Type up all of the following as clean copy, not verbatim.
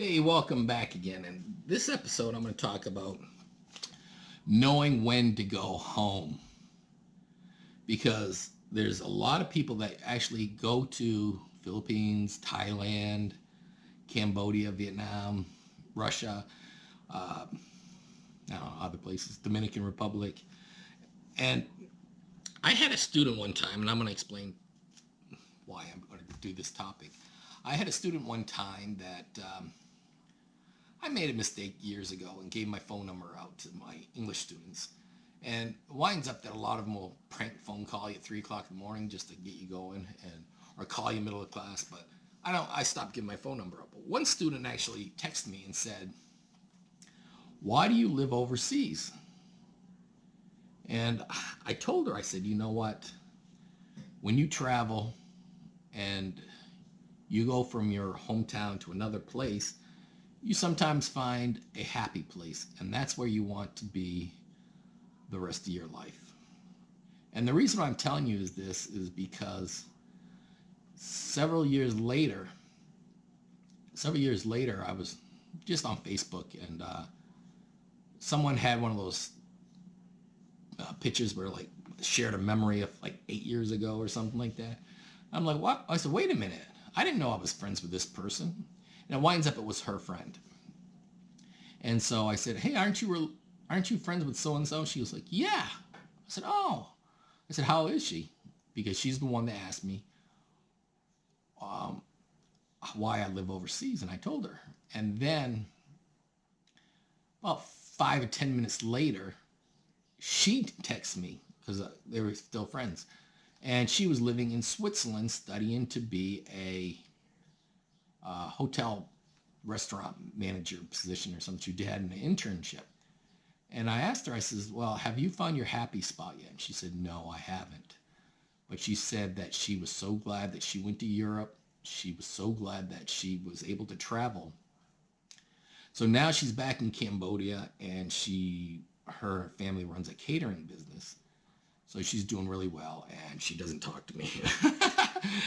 Hey, welcome back again. And this episode, I'm going to talk about knowing when to go home because there's a lot of people that actually go to Philippines, Thailand, Cambodia, Vietnam, Russia, uh, I don't know, other places, Dominican Republic. And I had a student one time, and I'm going to explain why I'm going to do this topic. I had a student one time that I made a mistake years ago and gave my phone number out to my English students. And it winds up that a lot of them will prank phone call you at 3 o'clock in the morning just to get you going or call you middle of class. But I stopped giving my phone number out. But one student actually texted me and said, "Why do you live overseas?" And I told her, I said, you know what? When you travel and you go from your hometown to another place, you sometimes find a happy place, and that's where you want to be the rest of your life. And the reason I'm telling you this is because several years later, I was just on Facebook, and someone had one of those pictures where like shared a memory of like 8 years ago or something like that. I'm like, what? I said, wait a minute. I didn't know I was friends with this person. And it winds up it was her friend. And so I said, hey, aren't you friends with so-and-so? She was like, yeah. I said, oh. I said, how is she? Because she's the one that asked me why I live overseas. And I told her. And then about 5 or 10 minutes later, she texted me because they were still friends. And she was living in Switzerland studying to be a hotel restaurant manager position or something. She had an internship. And I asked her, I says, well, have you found your happy spot yet? And she said, no, I haven't. But she said that she was so glad that she went to Europe. She was so glad that she was able to travel. So now she's back in Cambodia, and her family runs a catering business. So she's doing really well, and she doesn't talk to me.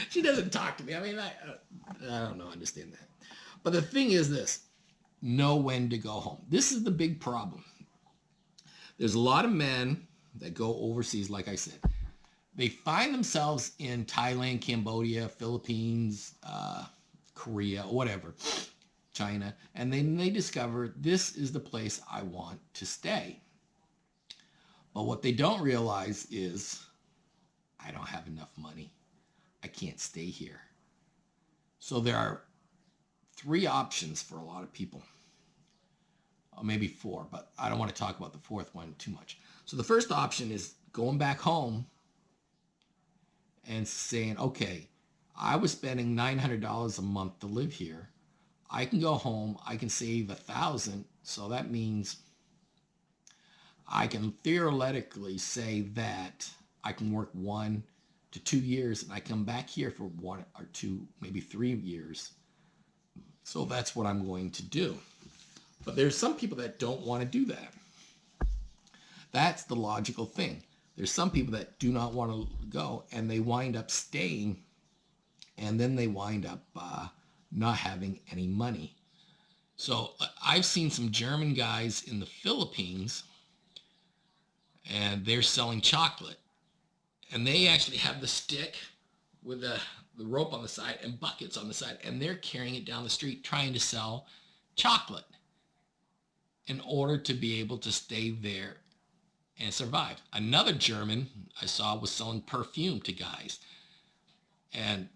She doesn't talk to me. I mean, I don't know, understand that. But the thing is this, know when to go home. This is the big problem. There's a lot of men that go overseas, like I said. They find themselves in Thailand, Cambodia, Philippines, Korea, whatever, China, and then they discover this is the place I want to stay. But what they don't realize is I don't have enough money. I can't stay here. So there are 3 options for a lot of people. Or maybe 4, but I don't want to talk about the 4th one too much. So the first option is going back home and saying, okay, I was spending $900 a month to live here. I can go home. I can save $1,000. So that means I can theoretically say that I can work 1 to 2 years and I come back here for 1 or 2, maybe 3 years. So that's what I'm going to do. But there's some people that don't want to do that. That's the logical thing. There's some people that do not want to go, and they wind up staying, and then they wind up not having any money. So I've seen some German guys in the Philippines, and they're selling chocolate. And they actually have the stick with the rope on the side and buckets on the side, and they're carrying it down the street trying to sell chocolate in order to be able to stay there and survive. Another German I saw was selling perfume to guys. And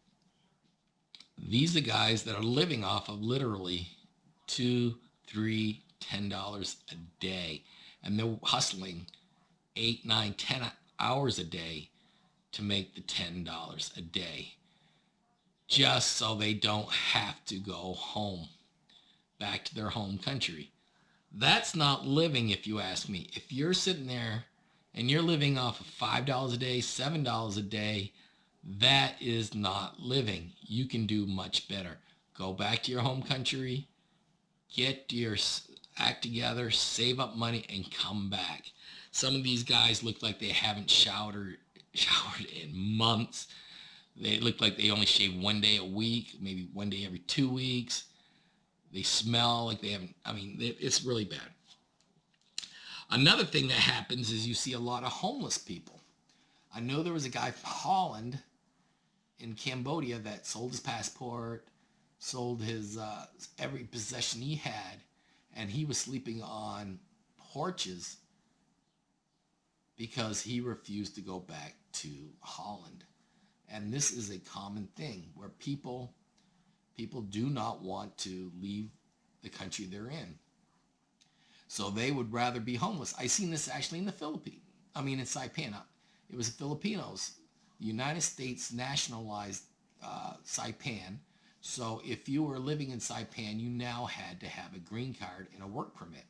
these are guys that are living off of literally $2, $3, $10 a day. And they're hustling 8, 9, 10 hours a day to make the $10 a day, just so they don't have to go home, back to their home country. That's not living, if you ask me. If you're sitting there and you're living off of $5 a day, $7 a day, that is not living. You can do much better. Go back to your home country, get your act together, save up money, and come back. Some of these guys look like they haven't showered in months. They look like they only shave 1 day a week, maybe 1 day every 2 weeks. They smell like they haven't, it's really bad. Another thing that happens is you see a lot of homeless people. I know there was a guy from Holland in Cambodia that sold his passport, sold his every possession he had, and he was sleeping on porches because he refused to go back to Holland. And this is a common thing where people do not want to leave the country they're in. So they would rather be homeless. I seen this actually in the Philippines. In Saipan. It was Filipinos. The United States nationalized Saipan. So if you were living in Saipan, you now had to have a green card and a work permit.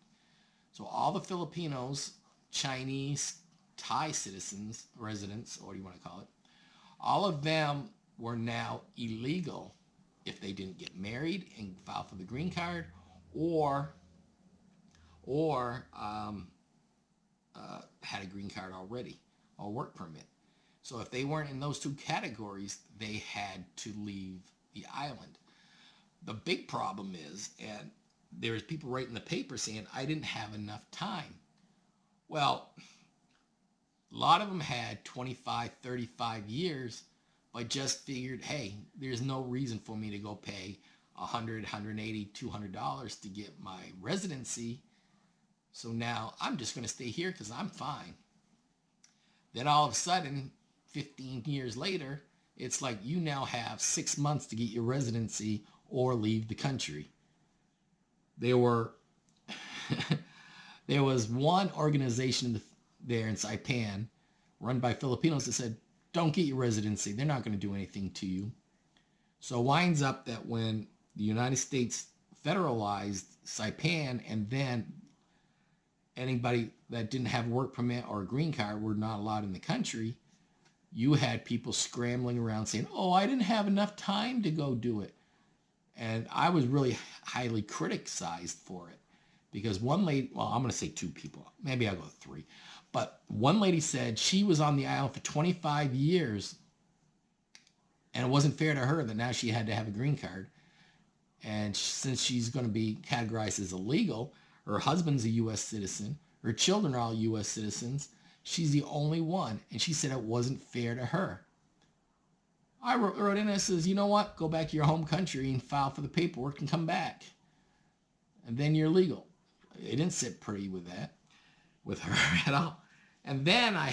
So all the Filipinos, Chinese, Thai citizens, residents, or what do you want to call it, all of them were now illegal if they didn't get married and file for the green card, or had a green card already or work permit. So if they weren't in those two categories, they had to leave the island. The big problem is, and there's people writing the paper saying, I didn't have enough time. Well, a lot of them had 25, 35 years, but just figured, hey, there's no reason for me to go pay $100, $180, $200 to get my residency. So now I'm just going to stay here because I'm fine. Then all of a sudden, 15 years later, it's like you now have 6 months to get your residency or leave the country. There was one organization there in Saipan run by Filipinos that said, don't get your residency. They're not going to do anything to you. So it winds up that when the United States federalized Saipan, and then anybody that didn't have a work permit or a green card were not allowed in the country, you had people scrambling around saying, oh, I didn't have enough time to go do it. And I was really highly criticized for it because one lady, well, I'm going to say two people, maybe I'll go three, but one lady said she was on the island for 25 years and it wasn't fair to her that now she had to have a green card. And since she's going to be categorized as illegal, her husband's a U.S. citizen, her children are all U.S. citizens, she's the only one. And she said it wasn't fair to her. I wrote in and says, you know what? Go back to your home country and file for the paperwork and come back. And then you're legal. It didn't sit pretty with that, with her at all. And then I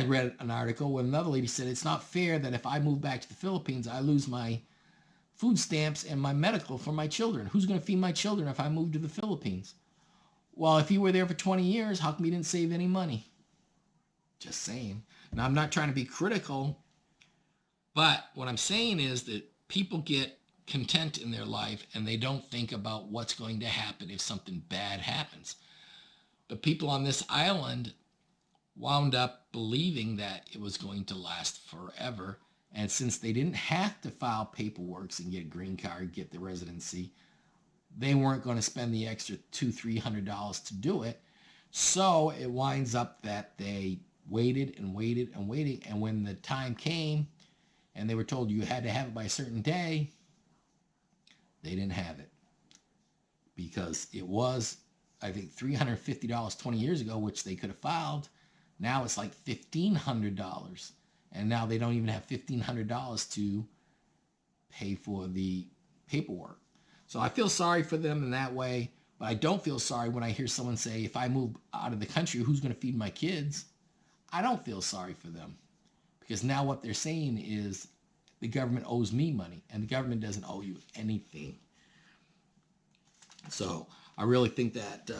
read an article where another lady said it's not fair that if I move back to the Philippines, I lose my food stamps and my medical for my children. Who's going to feed my children if I move to the Philippines? Well, if you were there for 20 years, how come you didn't save any money? Just saying. Now, I'm not trying to be critical, but what I'm saying is that people get content in their life and they don't think about what's going to happen if something bad happens. The people on this island wound up believing that it was going to last forever. And since they didn't have to file paperwork and get a green card, get the residency, they weren't going to spend the extra $200-$300 to do it. So it winds up that they waited and waited and waited. And when the time came and they were told you had to have it by a certain day, they didn't have it. Because it was, I think, $350 20 years ago, which they could have filed. Now it's like $1,500. And now they don't even have $1,500 to pay for the paperwork. So I feel sorry for them in that way, but I don't feel sorry when I hear someone say, if I move out of the country, who's going to feed my kids? I don't feel sorry for them because now what they're saying is the government owes me money and the government doesn't owe you anything. So I really think that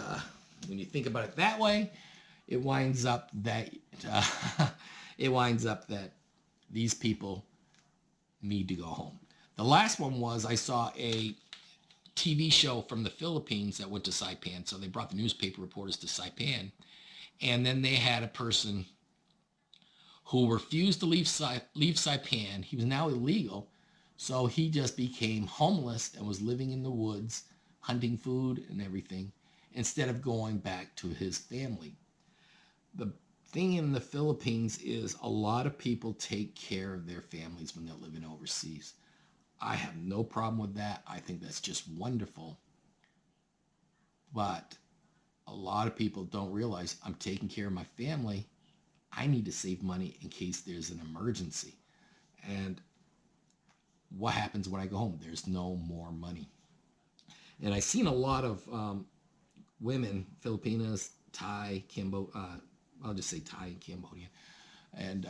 when you think about it that way, it winds up that these people need to go home. The last one was I saw a TV show from the Philippines that went to Saipan. So they brought the newspaper reporters to Saipan. And then they had a person who refused to leave Saipan. He was now illegal. So he just became homeless and was living in the woods, hunting food and everything, instead of going back to his family. The thing in the Philippines is a lot of people take care of their families when they're living overseas. I have no problem with that. I think that's just wonderful. But a lot of people don't realize I'm taking care of my family. I need to save money in case there's an emergency. And what happens when I go home? There's no more money. And I've seen a lot of women, Filipinas, Thai, I'll just say Thai and Cambodian, and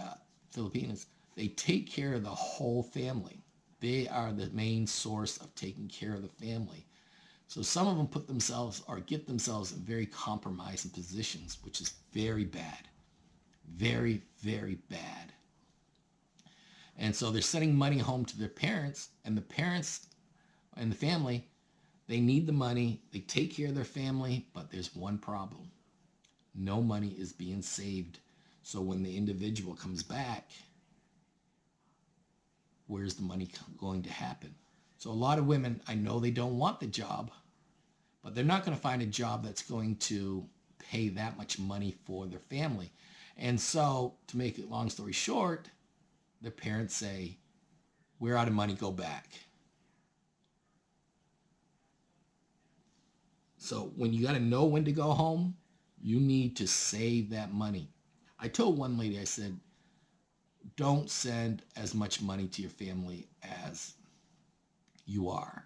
Filipinas, they take care of the whole family. They are the main source of taking care of the family. So some of them put themselves or get themselves in very compromising positions, which is very bad. Very, very bad. And so they're sending money home to their parents, and the parents and the family, they need the money. They take care of their family, but there's one problem. No money is being saved. So when the individual comes back, where's the money going to happen? So a lot of women, I know they don't want the job, but they're not going to find a job that's going to pay that much money for their family. And so, to make it long story short, the parents say, we're out of money, go back. So when you got to know when to go home, you need to save that money. I told one lady, I said, don't send as much money to your family as you are.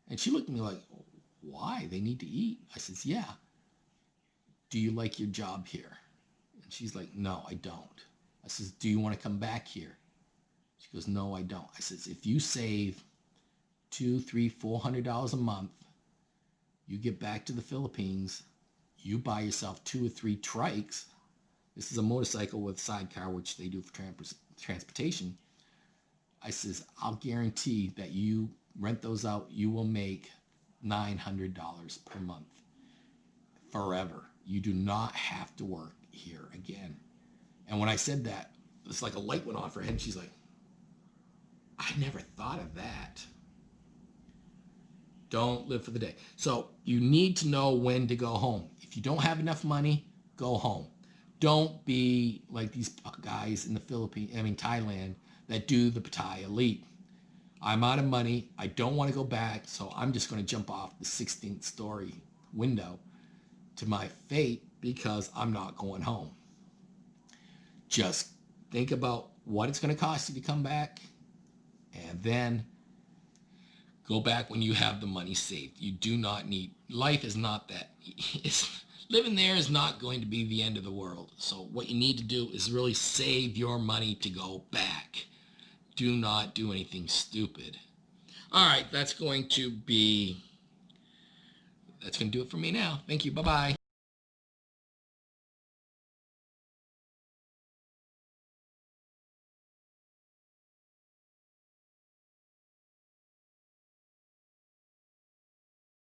And she looked at me like, why? They need to eat. I says, yeah. Do you like your job here? And she's like, no, I don't. I says, do you want to come back here? She goes, no, I don't. I says, if you save $200, $300, $400 a month, you get back to the Philippines, you buy yourself 2 or 3 trikes. This is a motorcycle with sidecar, which they do for transportation. I says, I'll guarantee that you rent those out, you will make $900 per month forever. You do not have to work here again. And when I said that, it's like a light went off her head. And she's like, I never thought of that. Don't live for the day. So you need to know when to go home. If you don't have enough money, go home. Don't be like these guys in the Thailand, that do the Pattaya Elite. I'm out of money. I don't want to go back, so I'm just going to jump off the 16th story window to my fate because I'm not going home. Just think about what it's going to cost you to come back, and then go back when you have the money saved. You do not need, life is not that, living there is not going to be the end of the world. So what you need to do is really save your money to go back. Do not do anything stupid. All right, that's going to do it for me now. Thank you. Bye-bye.